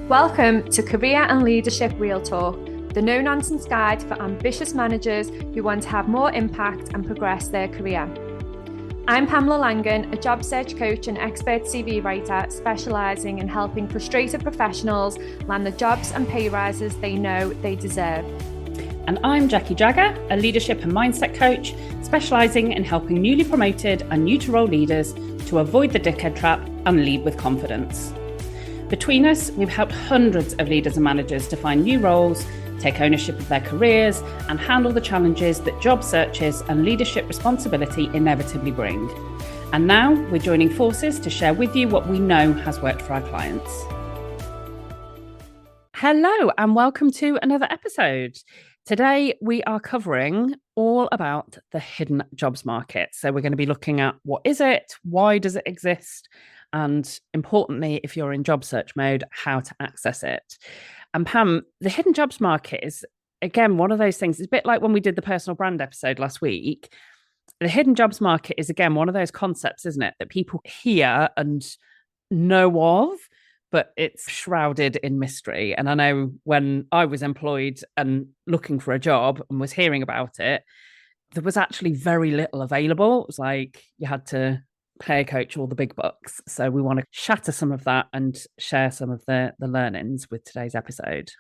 Welcome to Career and Leadership Real Talk, the no-nonsense guide for ambitious managers who want to have more impact and progress their career. I'm Pamela Langan, a job search coach and expert CV writer specialising in helping frustrated professionals land the jobs and pay rises they know they deserve. And I'm Jackie Jagger, a leadership and mindset coach specialising in helping newly promoted and new to role leaders to avoid the dickhead trap and lead with confidence. Between us, we've helped hundreds of leaders and managers to find new roles, take ownership of their careers, and handle the challenges that job searches and leadership responsibility inevitably bring. And now we're joining forces to share with you what we know has worked for our clients. Hello, and welcome to another episode. Today, we are covering all about the hidden jobs market. So we're going to be looking at what is it, why does it exist, and importantly, if you're in job search mode, how to access it. And Pam, the hidden jobs market is, again, one of those things. It's a bit like when we did the personal brand episode last week. The hidden jobs market is, again, one of those concepts, isn't it, that people hear and know of, but it's shrouded in mystery. And I know when I was employed and looking for a job and was hearing about it, there was actually very little available. It was like you had to pay a coach all the big bucks. So we want to shatter some of that and share some of the learnings with today's episode.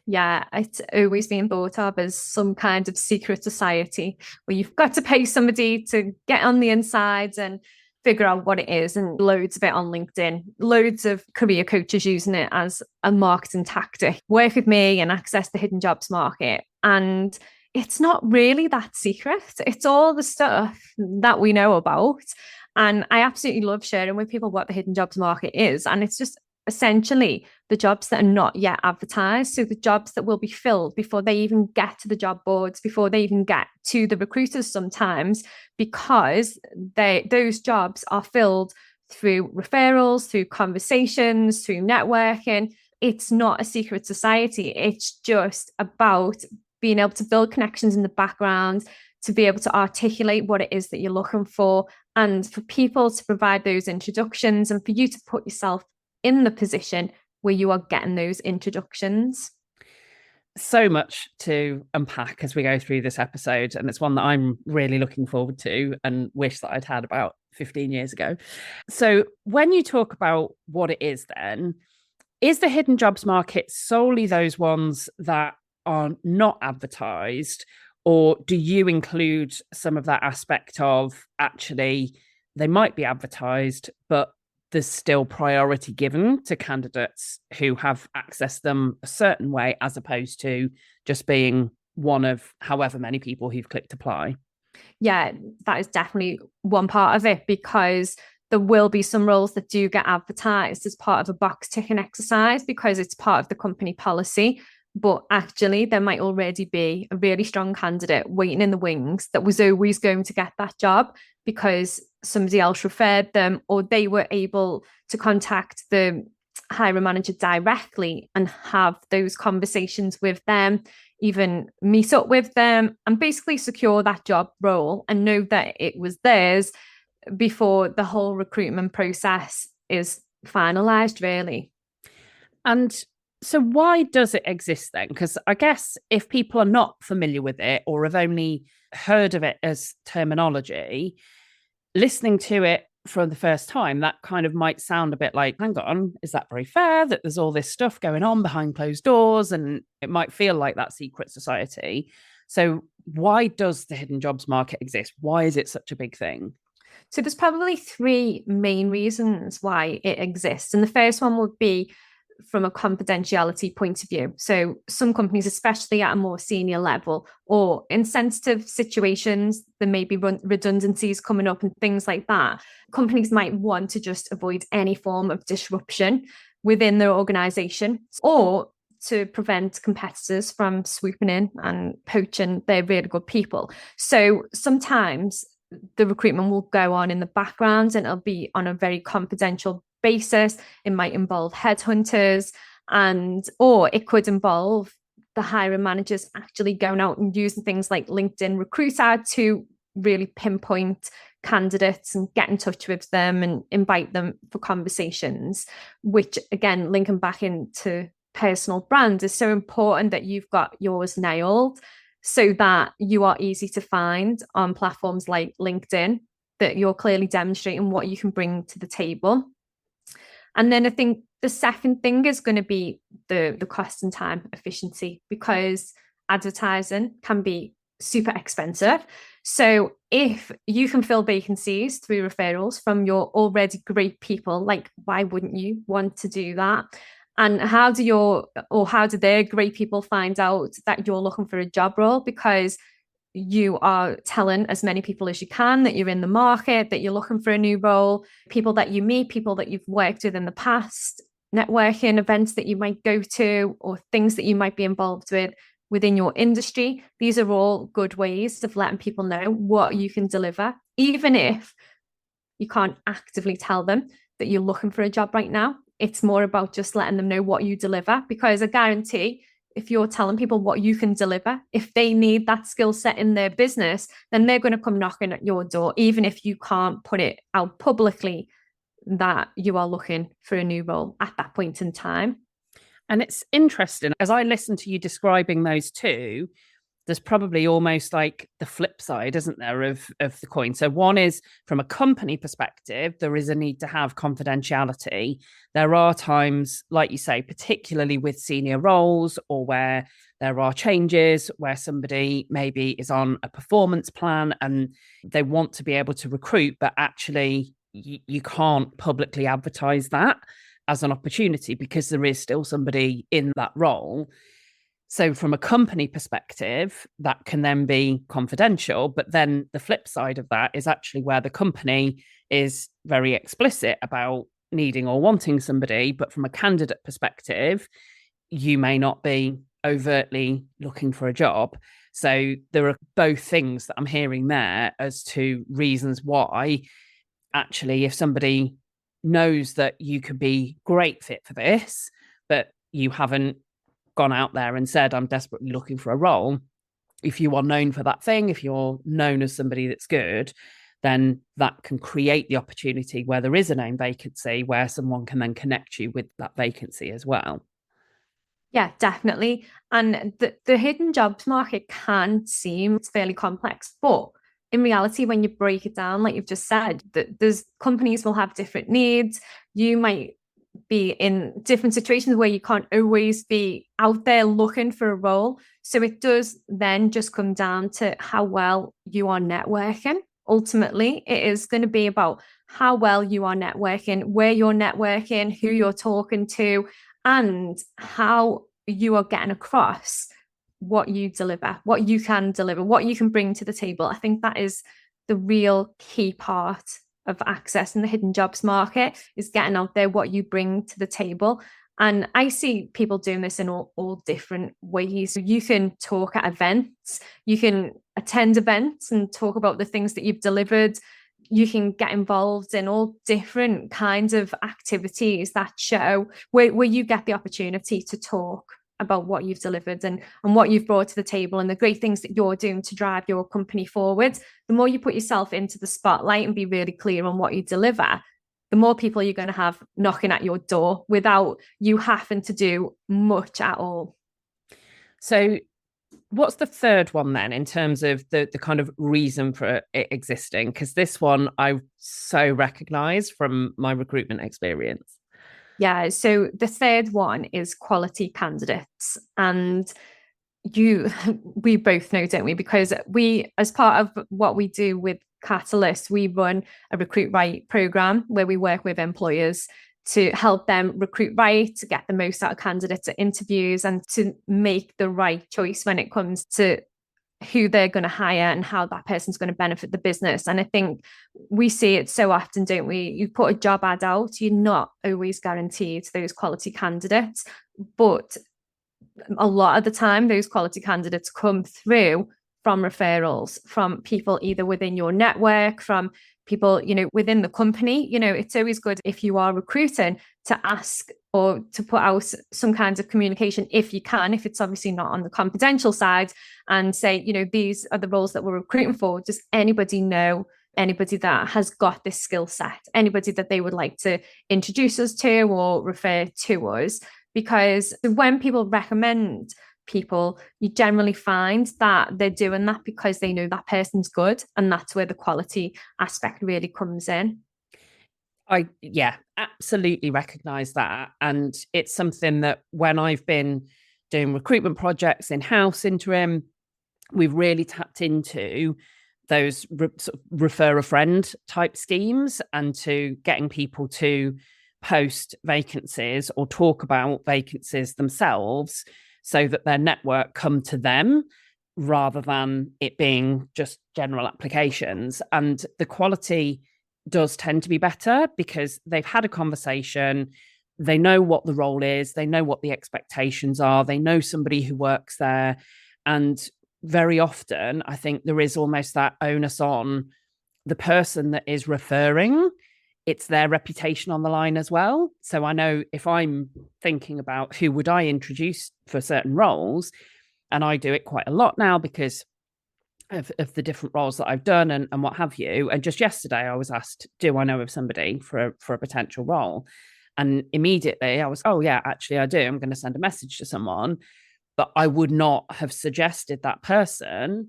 Yeah, it's always been thought of as some kind of secret society where you've got to pay somebody to get on the inside and figure out what it is, and loads of it on LinkedIn, loads of career coaches using it as a marketing tactic. Work with me and access the hidden jobs market. And it's not really that secret. It's all the stuff that we know about. And I absolutely love sharing with people what the hidden jobs market is. And it's just essentially the jobs that are not yet advertised. So the jobs that will be filled before they even get to the job boards, before they even get to the recruiters sometimes, because those jobs are filled through referrals, through conversations, through networking. It's not a secret society. It's just about being able to build connections in the background, to be able to articulate what it is that you're looking for, and for people to provide those introductions, and for you to put yourself in the position where you are getting those introductions. So much to unpack as we go through this episode, and it's one that I'm really looking forward to and wish that I'd had about 15 years ago. So when you talk about what it is, then, is the hidden jobs market solely those ones that are not advertised, or do you include some of that aspect of actually they might be advertised, but there's still priority given to candidates who have accessed them a certain way, as opposed to just being one of however many people who've clicked apply? Yeah, that is definitely one part of it, because there will be some roles that do get advertised as part of a box ticking exercise because it's part of the company policy. But actually, there might already be a really strong candidate waiting in the wings that was always going to get that job because somebody else referred them, or they were able to contact the hiring manager directly and have those conversations with them, even meet up with them, and basically secure that job role and know that it was theirs before the whole recruitment process is finalized, really. And so why does it exist then? Because I guess if people are not familiar with it or have only heard of it as terminology, listening to it for the first time, that kind of might sound a bit like, hang on, is that very fair that there's all this stuff going on behind closed doors? And it might feel like that secret society. So why does the hidden jobs market exist? Why is it such a big thing? So there's probably three main reasons why it exists. And the first one would be from a confidentiality point of view. So some companies, especially at a more senior level or in sensitive situations, there may be redundancies coming up and things like that. Companies might want to just avoid any form of disruption within their organization, or to prevent competitors from swooping in and poaching their really good people. So sometimes the recruitment will go on in the background and it'll be on a very confidential basis. It might involve headhunters, or it could involve the hiring managers actually going out and using things like LinkedIn Recruiter to really pinpoint candidates and get in touch with them and invite them for conversations, which again, linking back into personal brand, is so important that you've got yours nailed so that you are easy to find on platforms like LinkedIn, that you're clearly demonstrating what you can bring to the table. And then I think the second thing is going to be the cost and time efficiency, because advertising can be super expensive. So if you can fill vacancies through referrals from your already great people, like why wouldn't you want to do that? And how do their great people find out that you're looking for a job role? Because you are telling as many people as you can that you're in the market, that you're looking for a new role, people that you meet, people that you've worked with in the past, networking events that you might go to, or things that you might be involved with within your industry. These are all good ways of letting people know what you can deliver, even if you can't actively tell them that you're looking for a job right now. It's more about just letting them know what you deliver, because I guarantee if you're telling people what you can deliver, if they need that skill set in their business, then they're going to come knocking at your door, even if you can't put it out publicly that you are looking for a new role at that point in time. And it's interesting, as I listen to you describing those two, there's probably almost like the flip side, isn't there, of the coin. So one is from a company perspective, there is a need to have confidentiality. There are times, like you say, particularly with senior roles or where there are changes, where somebody maybe is on a performance plan and they want to be able to recruit, but actually you can't publicly advertise that as an opportunity because there is still somebody in that role. So from a company perspective, that can then be confidential. But then the flip side of that is actually where the company is very explicit about needing or wanting somebody. But from a candidate perspective, you may not be overtly looking for a job. So there are both things that I'm hearing there as to reasons why actually, if somebody knows that you could be great fit for this, but you haven't gone out there and said, I'm desperately looking for a role. If you are known for that thing, if you're known as somebody that's good, then that can create the opportunity where there is a name vacancy where someone can then connect you with that vacancy as well. Yeah, definitely. And the hidden jobs market can seem fairly complex, but in reality, when you break it down, like you've just said, that there's companies will have different needs. You might be in different situations where you can't always be out there looking for a role. So it does then just come down to how well you are networking. Ultimately, it is going to be about how well you are networking, where you're networking, who you're talking to, and how you are getting across what you deliver, what you can deliver, what you can bring to the table. I think that is the real key part of access in the hidden jobs market, is getting out there what you bring to the table. And I see people doing this in all different ways. You can talk at events, you can attend events and talk about the things that you've delivered. You can get involved in all different kinds of activities that show where you get the opportunity to talk about what you've delivered and what you've brought to the table and the great things that you're doing to drive your company forward. The more you put yourself into the spotlight and be really clear on what you deliver, the more people you're going to have knocking at your door without you having to do much at all. So what's the third one then in terms of the kind of reason for it existing? Because this one I so recognize from my recruitment experience. Yeah, so the third one is quality candidates. And we both know, don't we? Because we, as part of what we do with Catalyst, we run a recruit right program where we work with employers to help them recruit right, to get the most out of candidates at interviews, and to make the right choice when it comes to who they're going to hire and how that person's going to benefit the business. And I think we see it so often, don't we? You put a job ad out, you're not always guaranteed those quality candidates, but a lot of the time those quality candidates come through from referrals, from people either within your network, from people, within the company. It's always good if you are recruiting to ask or to put out some kinds of communication if you can, if it's obviously not on the confidential side, and say, these are the roles that we're recruiting for. Does anybody know anybody that has got this skill set, anybody that they would like to introduce us to or refer to us? Because when people recommend people, you generally find that they're doing that because they know that person's good, and that's where the quality aspect really comes in. Yeah, absolutely recognize that. And it's something that when I've been doing recruitment projects in-house interim, we've really tapped into those sort of refer a friend type schemes, and to getting people to post vacancies or talk about vacancies themselves so that their network come to them rather than it being just general applications. And the quality does tend to be better because they've had a conversation, they know what the role is, they know what the expectations are, they know somebody who works there. And very often, I think there is almost that onus on the person that is referring. It's their reputation on the line as well. So I know if I'm thinking about who would I introduce for certain roles, and I do it quite a lot now because of the different roles that I've done and what have you. And just yesterday, I was asked, do I know of somebody for a potential role? And immediately I was, oh, yeah, actually, I do. I'm going to send a message to someone. But I would not have suggested that person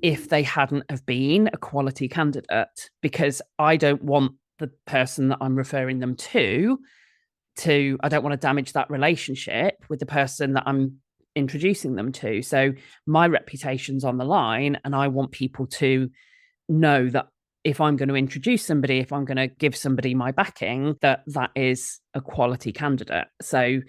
if they hadn't have been a quality candidate, because I don't want the person that I'm referring them to, I don't want to damage that relationship with the person that I'm introducing them to. So my reputation's on the line, and I want people to know that if I'm going to introduce somebody, if I'm going to give somebody my backing, that is a quality candidate. So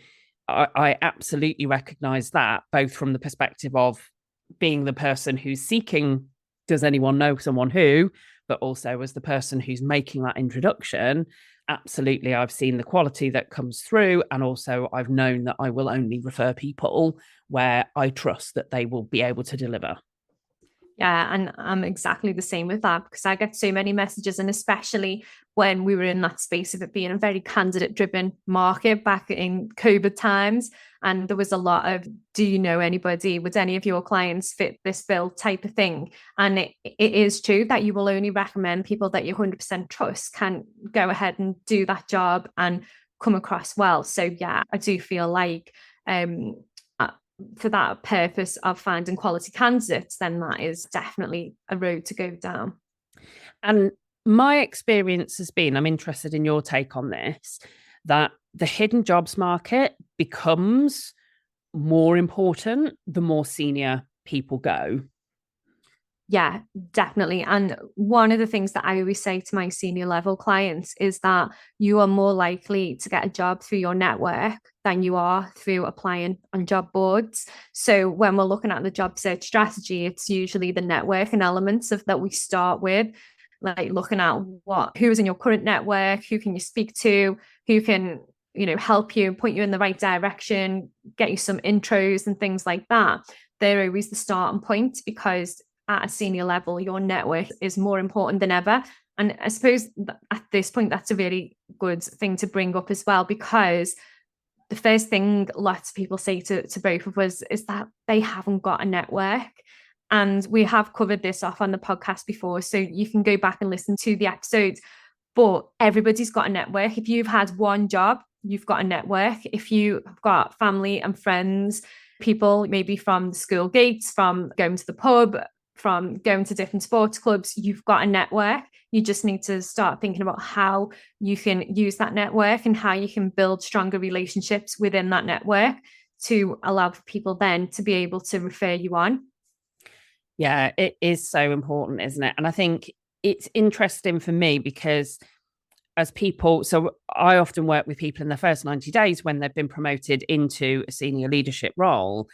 I absolutely recognize that, both from the perspective of being the person who's seeking, does anyone know someone who, but also as the person who's making that introduction. Absolutely, I've seen the quality that comes through, and also I've known that I will only refer people where I trust that they will be able to deliver. Yeah, and I'm exactly the same with that, because I get so many messages, and especially when we were in that space of it being a very candidate driven market back in COVID times. And there was a lot of, do you know anybody? Would any of your clients fit this bill type of thing? And it is true that you will only recommend people that you 100% trust can go ahead and do that job and come across well. So yeah, I do feel like for that purpose of finding quality candidates, then that is definitely a road to go down. And my experience has been, I'm interested in your take on this, that the hidden jobs market becomes more important the more senior people go. Yeah, definitely. And one of the things that I always say to my senior level clients is that you are more likely to get a job through your network than you are through applying on job boards. So when we're looking at the job search strategy, it's usually the networking elements of that we start with, like looking at who's in your current network, who can you speak to, who can help you, point you in the right direction, get you some intros and things like that. They're always the starting point, because at a senior level, your network is more important than ever. And I suppose at this point, that's a really good thing to bring up as well, because the first thing lots of people say to both of us is that they haven't got a network. And we have covered this off on the podcast before, so you can go back and listen to the episodes. But everybody's got a network. If you've had one job, you've got a network. If you've got family and friends, people maybe from the school gates, from going to the pub, from going to different sports clubs, you've got a network. You just need to start thinking about how you can use that network and how you can build stronger relationships within that network to allow people then to be able to refer you on. Yeah, it is so important, isn't it? And I think it's interesting for me because as people, so I often work with people in the first 90 days when they've been promoted into a senior leadership role.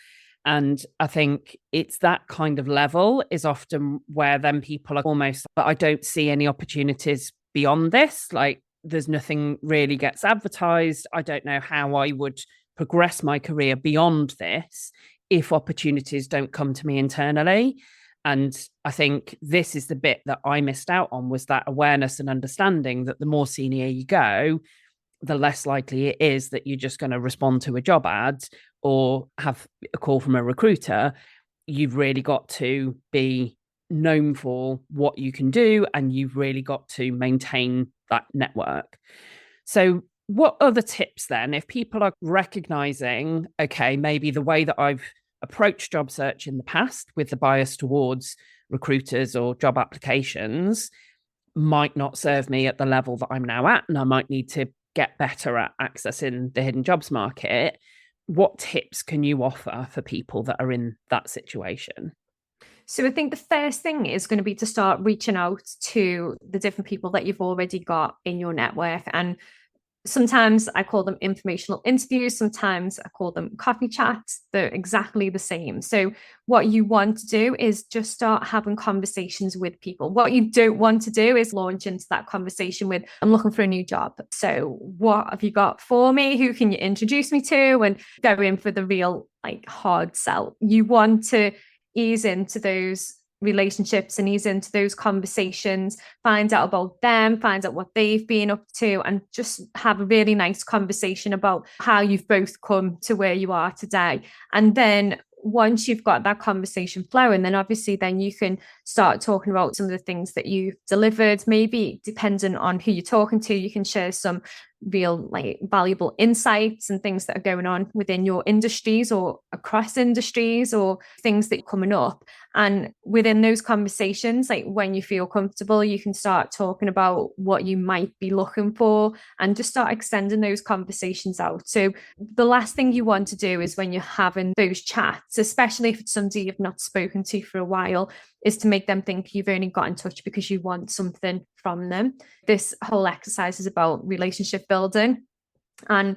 And I think it's that kind of level is often where then people are almost, but I don't see any opportunities beyond this. Like there's nothing really gets advertised. I don't know how I would progress my career beyond this if opportunities don't come to me internally. And I think this is the bit that I missed out on, was that awareness and understanding that the more senior you go, the less likely it is that you're just going to respond to a job ad or have a call from a recruiter. You've really got to be known for what you can do, and you've really got to maintain that network. So what other tips then, if people are recognizing, okay, maybe the way that I've approached job search in the past with the bias towards recruiters or job applications might not serve me at the level that I'm now at, and I might need to get better at accessing the hidden jobs market. What tips can you offer for people that are in that situation? So I think the first thing is going to be to start reaching out to the different people that you've already got in your network. And sometimes I call them informational interviews. Sometimes I call them coffee chats. They're exactly the same. So what you want to do is just start having conversations with people. What you don't want to do is launch into that conversation with, I'm looking for a new job. So what have you got for me? Who can you introduce me to? And go in for the real hard sell. You want to ease into those relationships and ease into those conversations, find out about them, find out what they've been up to, and just have a really nice conversation about how you've both come to where you are today. And then once you've got that conversation flowing, then obviously then you can start talking about some of the things that you've delivered. Maybe depending on who you're talking to, you can share some real valuable insights and things that are going on within your industries or across industries or things that are coming up. And within those conversations, when you feel comfortable, you can start talking about what you might be looking for and just start extending those conversations out. So the last thing you want to do is when you're having those chats, especially if it's somebody you've not spoken to for a while, is to make them think you've only got in touch because you want something from them. This whole exercise is about relationship building and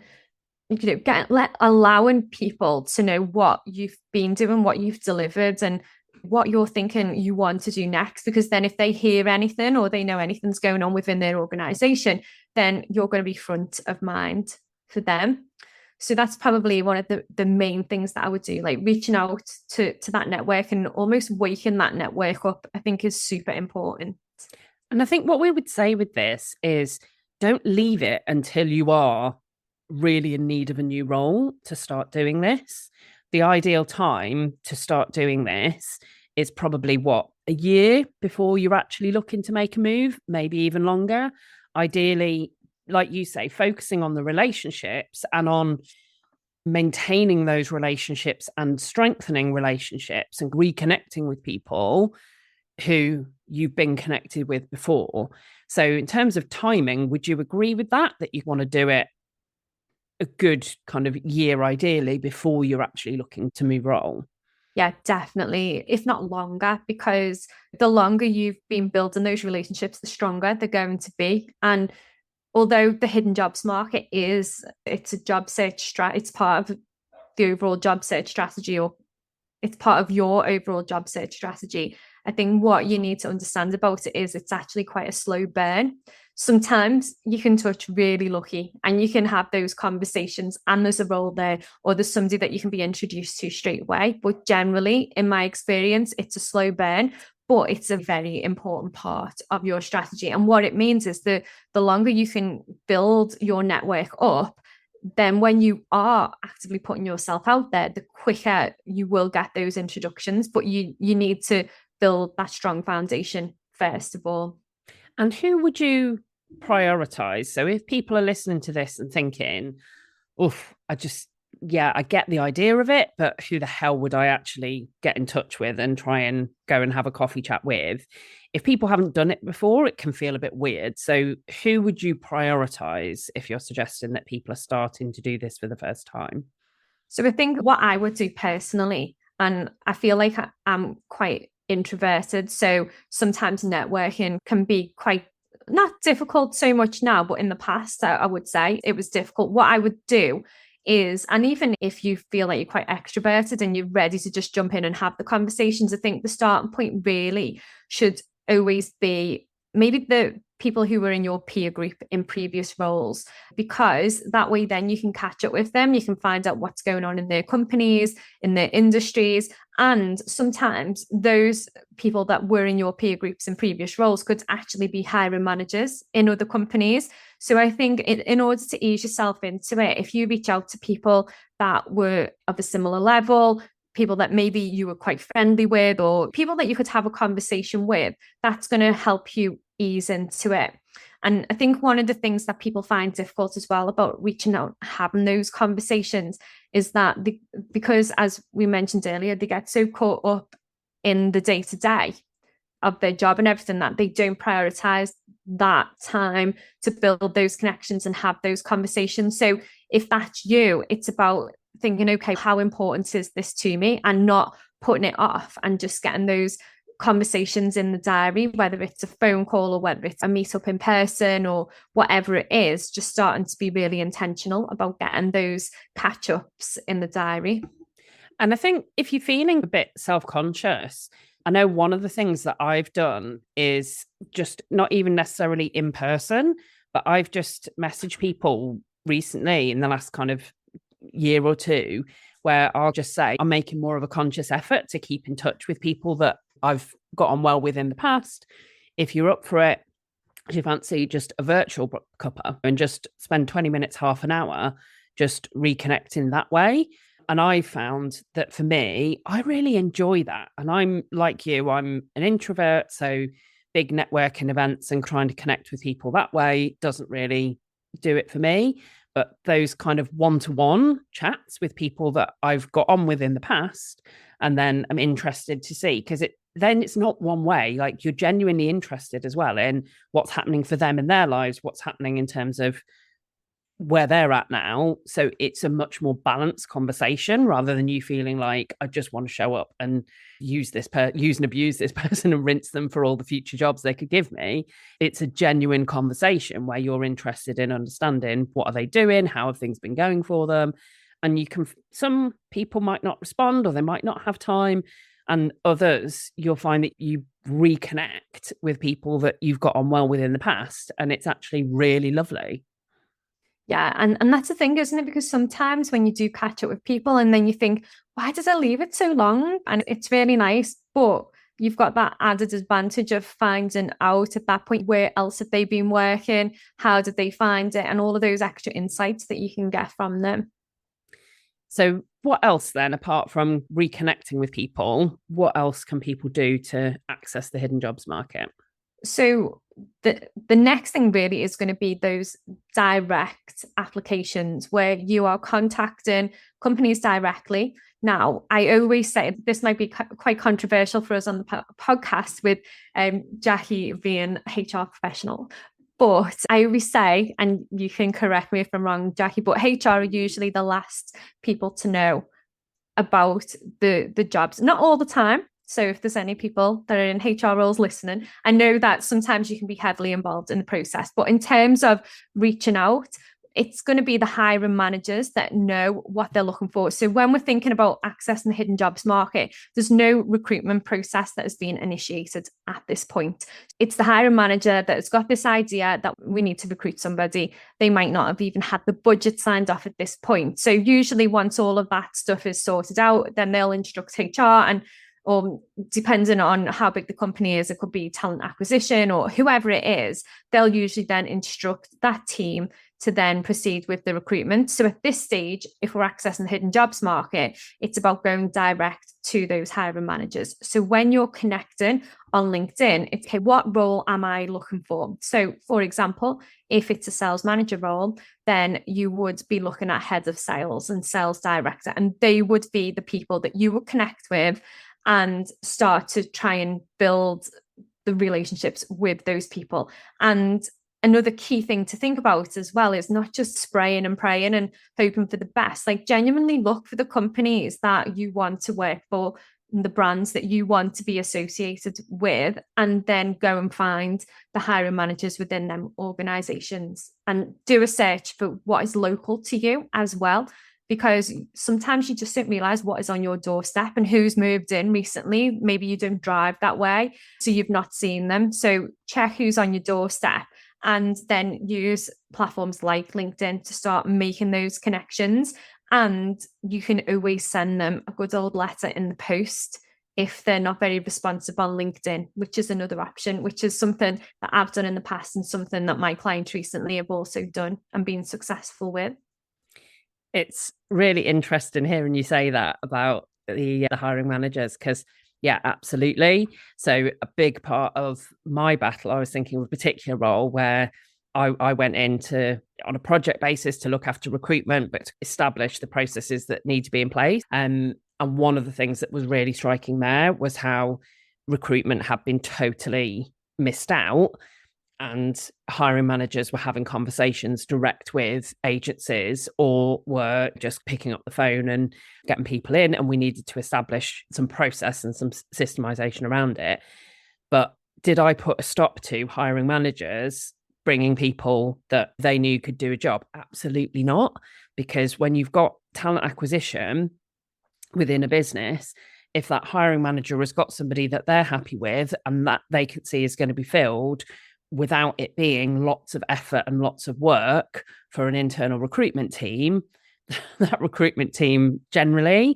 allowing people to know what you've been doing, what you've delivered, and what you're thinking you want to do next. Because then if they hear anything or they know anything's going on within their organization, then you're going to be front of mind for them. So that's probably one of the main things that I would do, reaching out to that network and almost waking that network up, I think is super important. And I think what we would say with this is don't leave it until you are really in need of a new role to start doing this. The ideal time to start doing this is probably a year before you're actually looking to make a move, maybe even longer. Ideally, like you say, focusing on the relationships and on maintaining those relationships and strengthening relationships and reconnecting with people who you've been connected with before. So in terms of timing, would you agree with that you want to do it a good kind of year ideally before you're actually looking to move role? Yeah, definitely, if not longer, because the longer you've been building those relationships, the stronger they're going to be. And although the hidden jobs market it's a job search it's part of the overall job search strategy, or it's part of your overall job search strategy. I think what you need to understand about it is it's actually quite a slow burn. Sometimes you can touch really lucky and you can have those conversations and there's a role there, or there's somebody that you can be introduced to straight away. But generally, in my experience, it's a slow burn, but it's a very important part of your strategy. And what it means is that the longer you can build your network up, then when you are actively putting yourself out there, the quicker you will get those introductions. But you need to build that strong foundation first of all. And who would you prioritize? So if people are listening to this and thinking, oof, I get the idea of it, but who the hell would I actually get in touch with and try and go and have a coffee chat with? If people haven't done it before, it can feel a bit weird. So who would you prioritize if you're suggesting that people are starting to do this for the first time? So I think what I would do personally, and I feel like I'm quite introverted, so sometimes networking can be quite not difficult so much now, but in the past, I would say it was difficult. What I would do is, and even if you feel like you're quite extroverted and you're ready to just jump in and have the conversations, I think the starting point really should always be maybe people who were in your peer group in previous roles, because that way then you can catch up with them, you can find out what's going on in their companies, in their industries, and sometimes those people that were in your peer groups in previous roles could actually be hiring managers in other companies. So I think in order to ease yourself into it, if you reach out to people that were of a similar level, people that maybe you were quite friendly with, or people that you could have a conversation with, that's going to help you ease into it. And I think one of the things that people find difficult as well about reaching out, having those conversations, is that because, as we mentioned earlier, they get so caught up in the day to day of their job and everything that they don't prioritize that time to build those connections and have those conversations. So if that's you, it's about thinking, okay, how important is this to me, and not putting it off and just getting those conversations in the diary, whether it's a phone call or whether it's a meetup in person or whatever it is, just starting to be really intentional about getting those catch ups in the diary. And I think if you're feeling a bit self-conscious, I know one of the things that I've done is just not even necessarily in person, but I've just messaged people recently in the last kind of year or two where I'll just say I'm making more of a conscious effort to keep in touch with people that I've got on well with in the past. If you're up for it, if you fancy just a virtual cuppa and just spend 20 minutes, half an hour, just reconnecting that way. And I found that for me, I really enjoy that. And I'm like you, I'm an introvert. So big networking events and trying to connect with people that way doesn't really do it for me. But those kind of one-to-one chats with people that I've got on with in the past, and then I'm interested to see, because then it's not one way, like you're genuinely interested as well in what's happening for them in their lives, what's happening in terms of where they're at now. So it's a much more balanced conversation rather than you feeling like I just want to show up and use and abuse this person and rinse them for all the future jobs they could give me. It's a genuine conversation where you're interested in understanding what are they doing, how have things been going for them. And some people might not respond or they might not have time. And others, you'll find that you reconnect with people that you've got on well with in the past. And it's actually really lovely. Yeah, and that's the thing, isn't it? Because sometimes when you do catch up with people and then you think, why did I leave it so long? And it's really nice, but you've got that added advantage of finding out at that point, where else have they been working? How did they find it? And all of those extra insights that you can get from them. So what else then, apart from reconnecting with people, what else can people do to access the hidden jobs market? So the next thing really is going to be those direct applications where you are contacting companies directly. Now, I always say this might be quite controversial for us on the podcast with Jackie being HR professional. But I always say, and you can correct me if I'm wrong, Jackie, but HR are usually the last people to know about the jobs. Not all the time. So if there's any people that are in HR roles listening, I know that sometimes you can be heavily involved in the process. But in terms of reaching out, it's going to be the hiring managers that know what they're looking for. So when we're thinking about accessing the hidden jobs market, there's no recruitment process that has been initiated at this point. It's the hiring manager that has got this idea that we need to recruit somebody. They might not have even had the budget signed off at this point. So usually once all of that stuff is sorted out, then they'll instruct HR, or depending on how big the company is, it could be talent acquisition or whoever it is, they'll usually then instruct that team to then proceed with the recruitment. So at this stage, if we're accessing the hidden jobs market, it's about going direct to those hiring managers. So when you're connecting on LinkedIn, it's okay, what role am I looking for? So for example, if it's a sales manager role, then you would be looking at head of sales and sales director, and they would be the people that you would connect with and start to try and build the relationships with those people. And another key thing to think about as well is not just spraying and praying and hoping for the best. Like genuinely look for the companies that you want to work for, the brands that you want to be associated with, and then go and find the hiring managers within them organizations and do a search for what is local to you as well. because sometimes you just don't realize what is on your doorstep and who's moved in recently. Maybe you don't drive that way, so you've not seen them. So check who's on your doorstep and then use platforms like LinkedIn to start making those connections. And you can always send them a good old letter in the post if they're not very responsive on LinkedIn, which is another option, which is something that I've done in the past and something that my clients recently have also done and been successful with. It's really interesting hearing you say that about the hiring managers, because yeah, absolutely. So a big part of my battle, I was thinking of a particular role where I went into on a project basis to look after recruitment, but to establish the processes that need to be in place. And one of the things that was really striking there was how recruitment had been totally missed out, and hiring managers were having conversations direct with agencies or were just picking up the phone and getting people in. And we needed to establish some process and some systemization around it. But did I put a stop to hiring managers bringing people that they knew could do a job? Absolutely not. Because when you've got talent acquisition within a business, if that hiring manager has got somebody that they're happy with and that vacancy is going to be filled without it being lots of effort and lots of work for an internal recruitment team, that recruitment team generally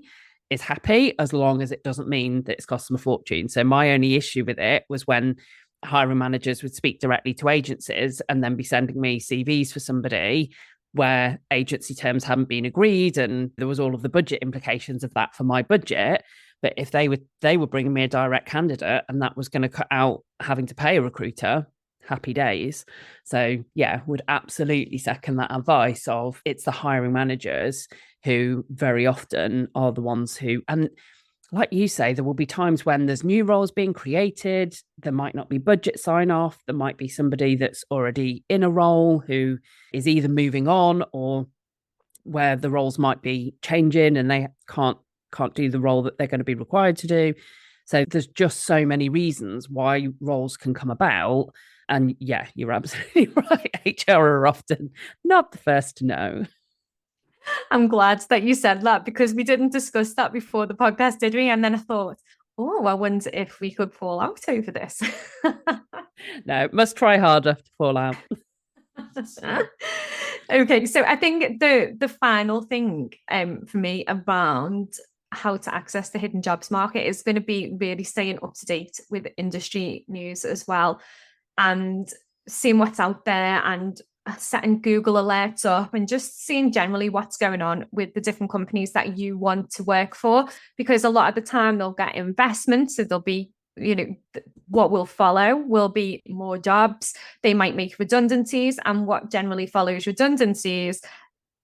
is happy, as long as it doesn't mean that it's cost them a fortune. So my only issue with it was when hiring managers would speak directly to agencies and then be sending me CVs for somebody where agency terms hadn't been agreed, and there was all of the budget implications of that for my budget. But if they were bringing me a direct candidate and that was going to cut out having to pay a recruiter, happy days. So yeah, would absolutely second that advice of it's the hiring managers who very often are the ones who, and like you say, there will be times when there's new roles being created. There might not be budget sign off. There might be somebody that's already in a role who is either moving on or where the roles might be changing and they can't do the role that they're going to be required to do. So there's just so many reasons why roles can come about. And yeah, you're absolutely right. HR are often not the first to know. I'm glad that you said that, because we didn't discuss that before the podcast, did we? And then I thought, oh, I wonder if we could fall out over this. No, must try harder to fall out. Okay, so I think the final thing for me around how to access the hidden jobs market is going to be really staying up to date with industry news as well, and seeing what's out there and setting Google alerts up and just seeing generally what's going on with the different companies that you want to work for, because a lot of the time they'll get investments, so there'll be, you know, what will follow will be more jobs. They might make redundancies, and what generally follows redundancies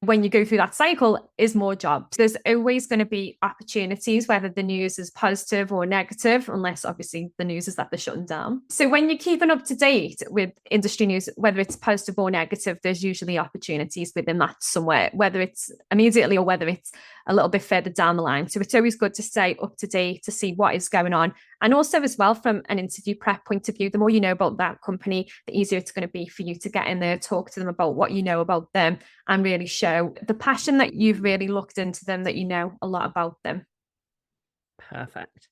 when you go through that cycle is more jobs. There's always going to be opportunities, whether the news is positive or negative, unless obviously the news is that they're shutting down. So when you're keeping up to date with industry news, whether it's positive or negative, there's usually opportunities within that somewhere, whether it's immediately or whether it's a little bit further down the line. So it's always good to stay up to date to see what is going on. And also as well, from an interview prep point of view, the more you know about that company, the easier it's going to be for you to get in there, talk to them about what you know about them, and really show the passion that you've really looked into them, that you know a lot about them. Perfect.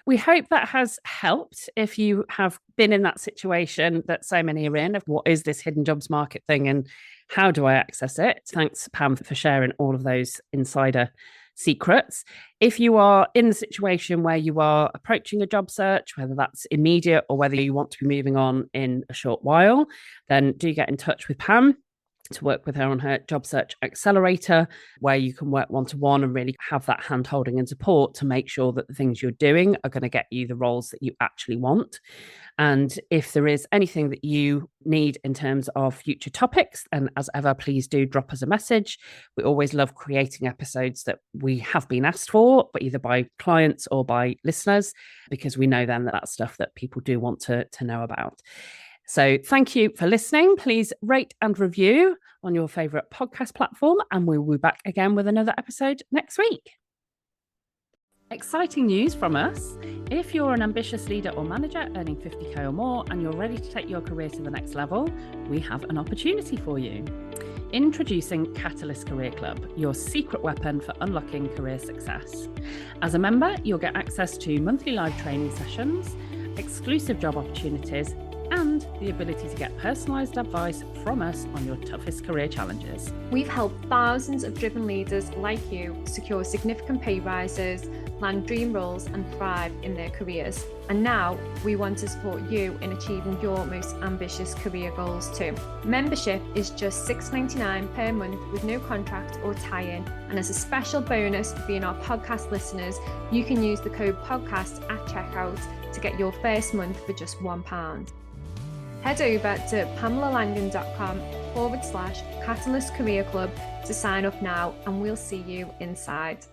We hope that has helped if you have been in that situation that so many are in, of what is this hidden jobs market thing and how do I access it? Thanks, Pam, for sharing all of those insider secrets. If you are in the situation where you are approaching a job search, whether that's immediate or whether you want to be moving on in a short while, then do get in touch with Pam to work with her on her job search accelerator, where you can work one-to-one and really have that hand holding and support to make sure that the things you're doing are going to get you the roles that you actually want. And if there is anything that you need in terms of future topics, and as ever, please do drop us a message. We always love creating episodes that we have been asked for, but either by clients or by listeners, because we know then that that's stuff that people do want to know about. So thank you for listening. Please rate and review on your favourite podcast platform, and we'll be back again with another episode next week. Exciting news from us. If you're an ambitious leader or manager earning 50k or more and you're ready to take your career to the next level, we have an opportunity for you. Introducing Catalyst Career Club, your secret weapon for unlocking career success. As a member, you'll get access to monthly live training sessions, exclusive job opportunities, and the ability to get personalised advice from us on your toughest career challenges. We've helped thousands of driven leaders like you secure significant pay rises, land dream roles, and thrive in their careers. And now we want to support you in achieving your most ambitious career goals too. Membership is just $6.99 per month with no contract or tie-in. And as a special bonus for being our podcast listeners, you can use the code podcast at checkout to get your first month for just £1. Head over to pamelalangan.com/Catalyst Career Club to sign up now, and we'll see you inside.